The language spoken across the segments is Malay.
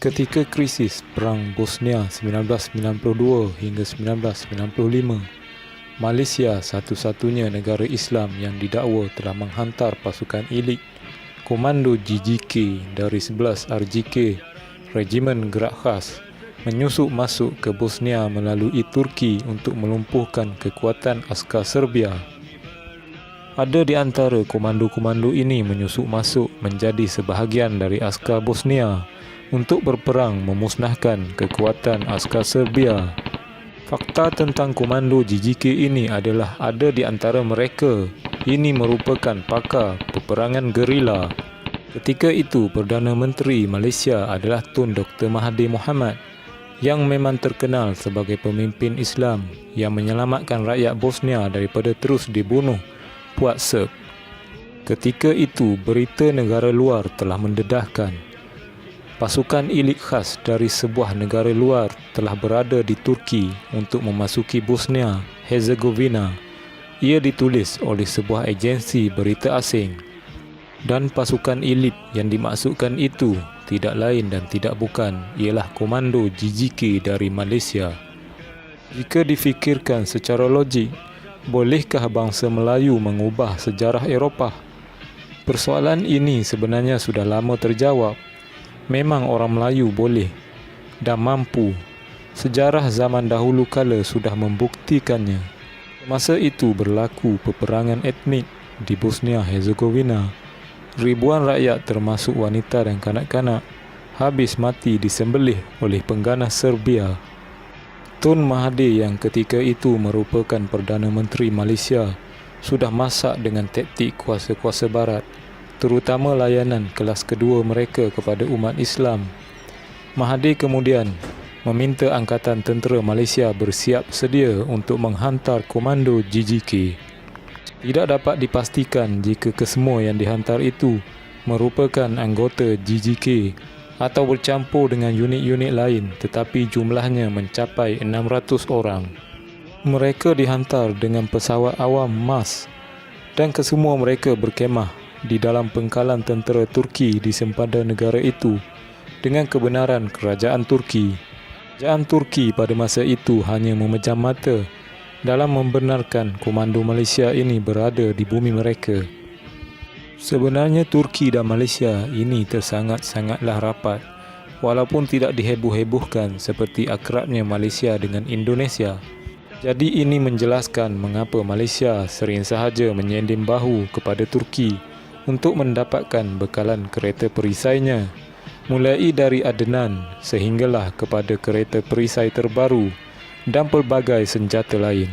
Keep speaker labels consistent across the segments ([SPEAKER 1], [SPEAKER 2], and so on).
[SPEAKER 1] Ketika krisis Perang Bosnia 1992 hingga 1995, Malaysia satu-satunya negara Islam yang didakwa telah menghantar pasukan elit Komando GGK dari 11 RGK, Regimen Gerak Khas, menyusup masuk ke Bosnia melalui Turki untuk melumpuhkan kekuatan askar Serbia. Ada di antara komando-komando ini menyusup masuk menjadi sebahagian dari askar Bosnia untuk berperang memusnahkan kekuatan askar Serbia. Fakta tentang komando GGK ini adalah ada di antara mereka ini merupakan pakar peperangan gerila. Ketika itu, Perdana Menteri Malaysia adalah Tun Dr. Mahathir Mohamad yang memang terkenal sebagai pemimpin Islam yang menyelamatkan rakyat Bosnia daripada terus dibunuh puak Serb. Ketika itu, berita negara luar telah mendedahkan pasukan elit khas dari sebuah negara luar telah berada di Turki untuk memasuki Bosnia Herzegovina. Ia ditulis oleh sebuah agensi berita asing, dan pasukan elit yang dimaksudkan itu tidak lain dan tidak bukan ialah komando GGK dari Malaysia. Jika difikirkan secara logik, bolehkah bangsa Melayu mengubah sejarah Eropah? Persoalan ini sebenarnya sudah lama terjawab. Memang orang Melayu boleh dan mampu. Sejarah zaman dahulu kala sudah membuktikannya. Masa itu berlaku peperangan etnik di Bosnia Herzegovina. Ribuan rakyat termasuk wanita dan kanak-kanak habis mati disembelih oleh pengganas Serbia. Tun Mahathir yang ketika itu merupakan Perdana Menteri Malaysia sudah masak dengan taktik kuasa-kuasa barat, terutama layanan kelas kedua mereka kepada umat Islam. Mahathir kemudian meminta Angkatan Tentera Malaysia bersiap sedia untuk menghantar komando GGK. Tidak dapat dipastikan jika kesemua yang dihantar itu merupakan anggota GGK atau bercampur dengan unit-unit lain, tetapi jumlahnya mencapai 600 orang. Mereka dihantar dengan pesawat awam MAS dan kesemua mereka berkemah di dalam pengkalan tentera Turki di sempadan negara itu dengan kebenaran kerajaan Turki. Kerajaan Turki pada masa itu hanya memejam mata dalam membenarkan komando Malaysia ini berada di bumi mereka. Sebenarnya Turki dan Malaysia ini tersangat-sangatlah rapat, walaupun tidak diheboh-hebohkan seperti akrabnya Malaysia dengan Indonesia. Jadi ini menjelaskan mengapa Malaysia sering sahaja menyending bahu kepada Turki untuk mendapatkan bekalan kereta perisainya, mulai dari Adnan sehinggalah kepada kereta perisai terbaru dan pelbagai senjata lain.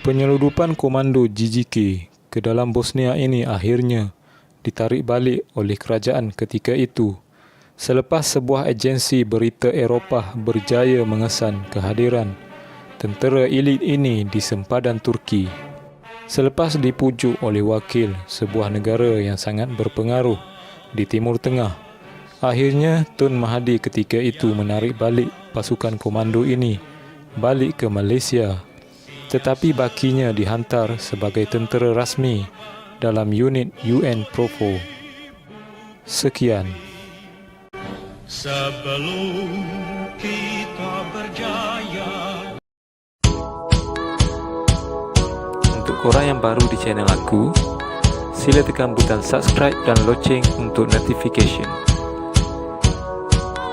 [SPEAKER 1] Penyeludupan komando GGK ke dalam Bosnia ini akhirnya ditarik balik oleh kerajaan ketika itu selepas sebuah agensi berita Eropah berjaya mengesan kehadiran tentera elit ini di sempadan Turki. Selepas dipujuk oleh wakil sebuah negara yang sangat berpengaruh di Timur Tengah, akhirnya Tun Mahathir ketika itu menarik balik pasukan komando ini balik ke Malaysia, tetapi bakinya dihantar sebagai tentera rasmi dalam unit UN Provo. Sekian. Sebelum kita berjaya. Untuk korang yang baru di channel aku, sila tekan butang subscribe dan loceng untuk notification.